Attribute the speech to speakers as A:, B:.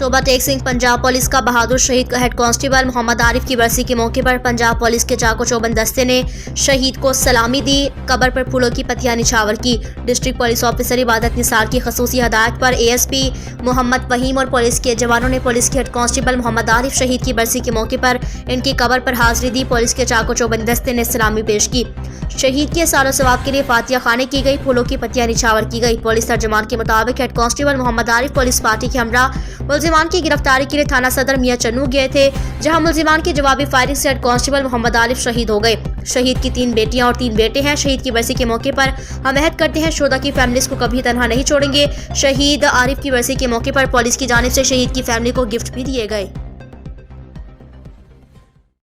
A: Take Singh Punjab police का बहादुर शहीद head constable Mohammad Arif की बरसी के मौके पर पंजाब पुलिस के चाको चौबंद दस्ते ने शहीद को सलामी दी, कब्र पर फूलों की पत्तियां निछावर की। डिस्ट्रिक्ट पुलिस ऑफिसर इबादत निसार की खसूसी हदायत पर एएसपी मोहम्मद फहीम और पुलिस के जवानों ने पुलिस के हेड कांस्टेबल मोहम्मद आरिफ शहीद की बरसी के मौके पर इनकी कब्र पर हाजिरी दी। पुलिस के चाको चौबंद दस्ते ने सलामी पेश की। शहीद के सारो सवाब के लिए फातिया खाने की गई, फूलों की पत्तियां निछावर की गई। पुलिस तर्जमान के मुताबिक head constable Mohammad Arif police party के हमरा मुल्जिमान की गिरफ्तारी के लिए थाना सदर मियां चन्नू गए थे, जहां मुल्जिमान की जवाबी फायरिंग से हेड कांस्टेबल मोहम्मद आरिफ शहीद हो गए। शहीद की 3 बेटियां और 3 बेटे हैं। शहीद की बरसी के मौके पर हम अहद करते हैं शुहदा की फैमिलीज को कभी तनहा नहीं छोड़ेंगे। शहीद आरिफ की बरसी के मौके पर पुलिस की जानिब से शहीद की फैमिली को गिफ्ट भी दिए गए।